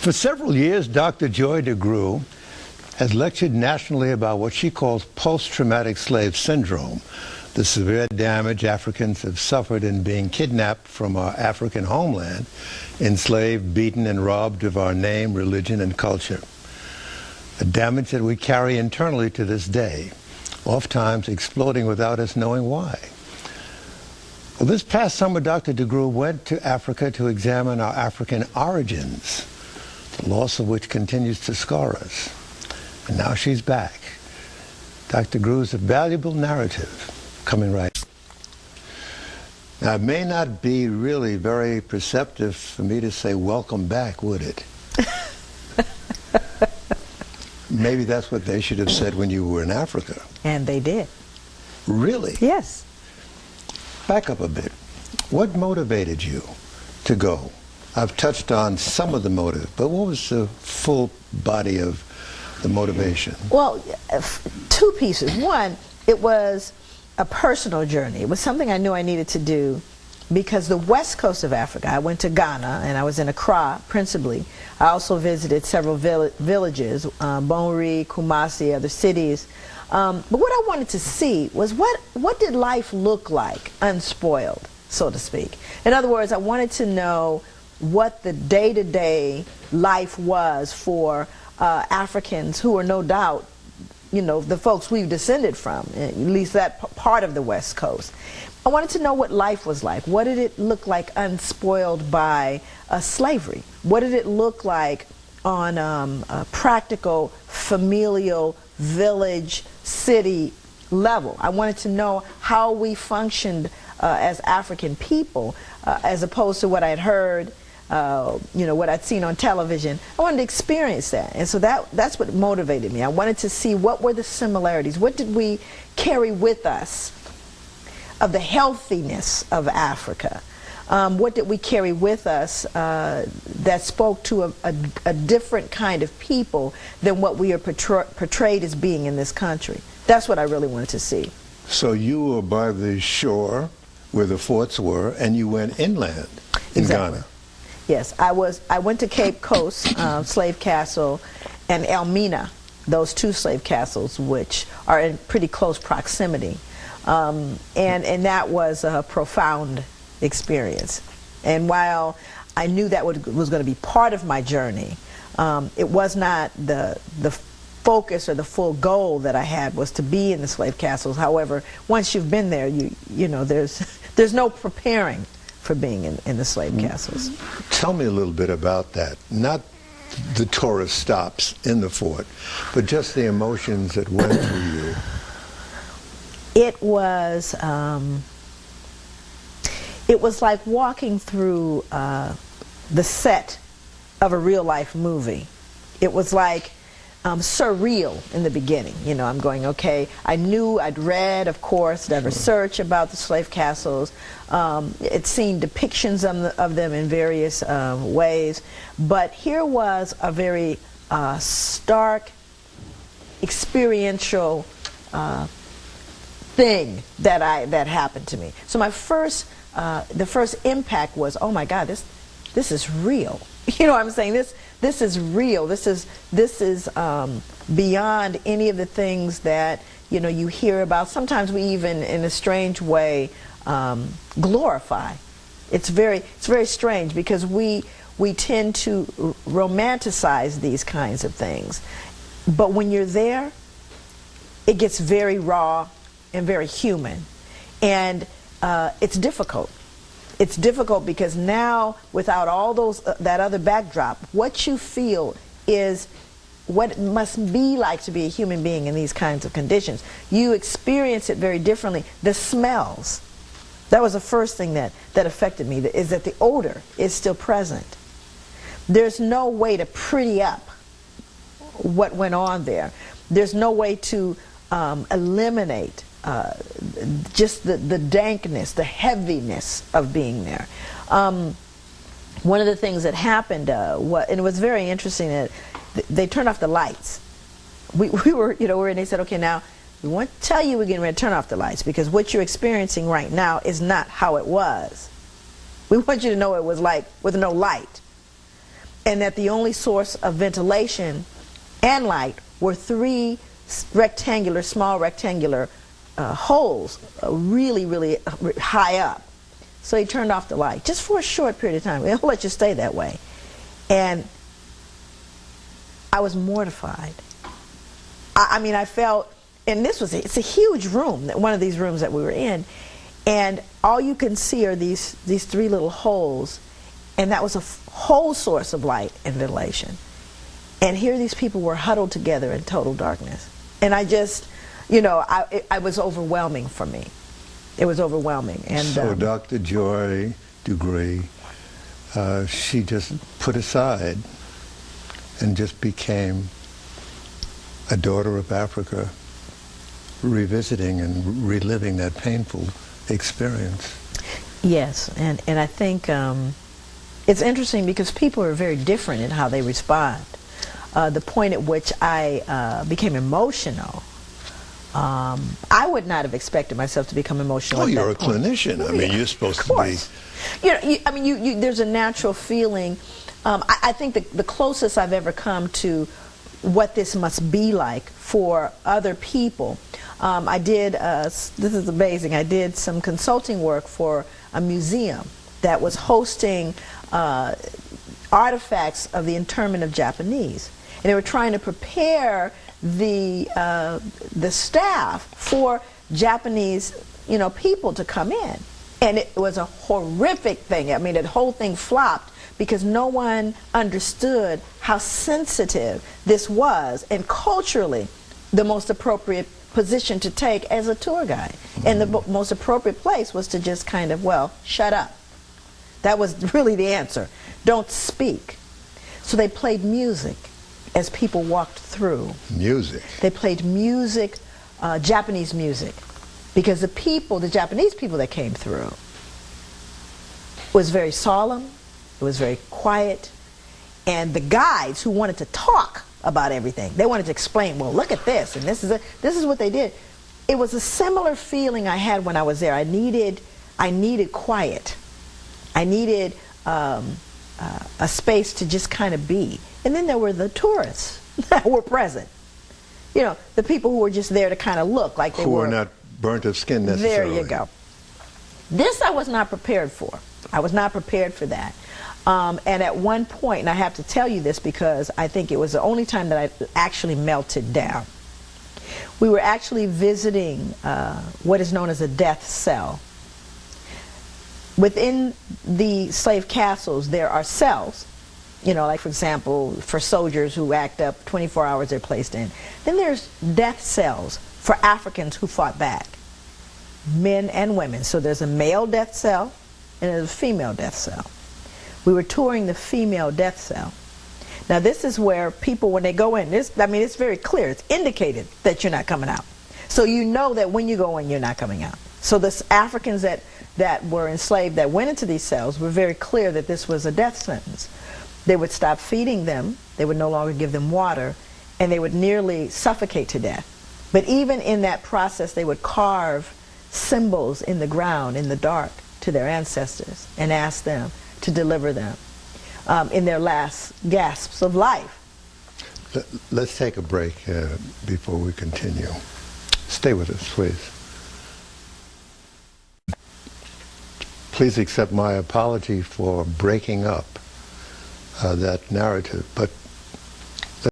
For several years, Dr. Joy De Gruy has lectured nationally about what she calls post-traumatic slave syndrome, the severe damage Africans have suffered in being kidnapped from our African homeland, enslaved, beaten, and robbed of our name, religion, and culture. A damage that we carry internally to this day, oftentimes exploding without us knowing why. Well, this past summer, Dr. De Gruy went to Africa to examine our African origins, the loss of which continues to scar us. And now she's back. Dr. Gruy's a valuable narrative coming right. Now, it may not be really very perceptive for me to say welcome back, would it? Maybe that's what they should have said when you were in Africa. And they did. Really? Yes. Back up a bit. What motivated you to go? I've touched on some of the motive, but what was the full body of the motivation? Well, two pieces. One, it was a personal journey. It was something I knew I needed to do because the west coast of Africa, I went to Ghana and I was in Accra principally. I also visited several villages, Bonri, Kumasi, other cities. But what I wanted to see was what did life look like unspoiled, so to speak. In other words, I wanted to know what the day-to-day life was for Africans who are no doubt, you know, the folks we've descended from, at least that part of the West Coast. I wanted to know what life was like. What did it look like unspoiled by slavery? What did it look like on a practical, familial, village, city level? I wanted to know how we functioned as African people, as opposed to what I'd heard, you know, what I'd seen on television. I wanted to experience that, and so that's what motivated me. I wanted to see what were the similarities, what did we carry with us of the healthiness of Africa, what did we carry with us that spoke to a different kind of people than what we are portrayed as being in this country. That's what I really wanted to see. So you were by the shore where the forts were, and you went inland in Ghana. Yes, I went to Cape Coast, Slave Castle, and Elmina, those two slave castles, which are in pretty close proximity. And that was a profound experience. And while I knew that was going to be part of my journey, it was not the focus or the full goal that I had was to be in the slave castles. However, once you've been there, you know, there's no preparing for being in the slave castles. Tell me a little bit about that. Not the tourist stops in the fort, but just the emotions that went through you. It was like walking through the set of a real-life movie. It was like surreal in the beginning. You know, I'm going, okay, I knew, I'd read, of course, done research about the slave castles. I'd seen depictions of them in various ways. But here was a very stark, experiential thing that happened to me. So my the first impact was, oh my God, this is real. You know what I'm saying? This is real. This is beyond any of the things that, you know, you hear about. Sometimes we even, in a strange way, glorify. It's very strange because we tend to romanticize these kinds of things. But when you're there, it gets very raw and very human, and it's difficult. It's difficult because now, without all those that other backdrop, what you feel is what it must be like to be a human being in these kinds of conditions. You experience it very differently. The smells, that was the first thing that affected me, is that the odor is still present. There's no way to pretty up what went on there. There's no way to eliminate just the dankness, the heaviness of being there. One of the things that happened, and it was very interesting, that they turned off the lights. We were, you know, and they said, okay, now we won't tell you we're getting ready to turn off the lights because what you're experiencing right now is not how it was. We want you to know it was like with no light. and that the only source of ventilation and light were three small rectangular holes, really, really high up. So he turned off the light, just for a short period of time. He'll let you stay that way. And I was mortified. I mean, I felt, and it's a huge room, one of these rooms that we were in, and all you can see are these three little holes, and that was a whole source of light and ventilation. And here these people were huddled together in total darkness. And I just, it was overwhelming for me. It was overwhelming. And so Dr. Joy De Gruy, she just put aside and just became a daughter of Africa, revisiting and reliving that painful experience. Yes, and I think it's interesting because people are very different in how they respond. The point at which I became emotional, I would not have expected myself to become emotional. Oh, at you're that a point. clinician. I mean, you're supposed to be. There's a natural feeling. I think the closest I've ever come to what this must be like for other people. I did, this is amazing, I did some consulting work for a museum that was hosting artifacts of the internment of Japanese. And they were trying to prepare the staff for Japanese, people to come in. And it was a horrific thing. I mean, the whole thing flopped because no one understood how sensitive this was, and culturally the most appropriate position to take as a tour guide. And the most appropriate place was to just kind of, shut up. That was really the answer. Don't speak. So they played music as people walked through. Music? They played music, Japanese music, because the Japanese people that came through was very solemn, it was very quiet, and the guides who wanted to talk about everything, they wanted to explain, well, look at this, and this is what they did. It was a similar feeling I had when I was there. I needed quiet. I needed a space to just kind of be. And then there were the tourists that were present. The people who were just there to kind of look like they were. Who were not burnt of skin necessarily. There you go. This I was not prepared for. I was not prepared for that. And at one point, and I have to tell you this because I think it was the only time that I actually melted down. We were actually visiting what is known as a death cell. Within the slave castles, there are cells, like for example, for soldiers who act up, 24 hours they're placed in. Then there's death cells for Africans who fought back, men and women. So there's a male death cell and there's a female death cell. We were touring the female death cell. Now this is where people, when they go in, it's very clear, it's indicated that you're not coming out. So you know that when you go in, you're not coming out. So the Africans that were enslaved that went into these cells were very clear that this was a death sentence. They would stop feeding them, they would no longer give them water, and they would nearly suffocate to death. But even in that process, they would carve symbols in the ground, in the dark, to their ancestors and ask them to deliver them in their last gasps of life. Let's take a break before we continue. Stay with us, please. Please accept my apology for breaking up that narrative, but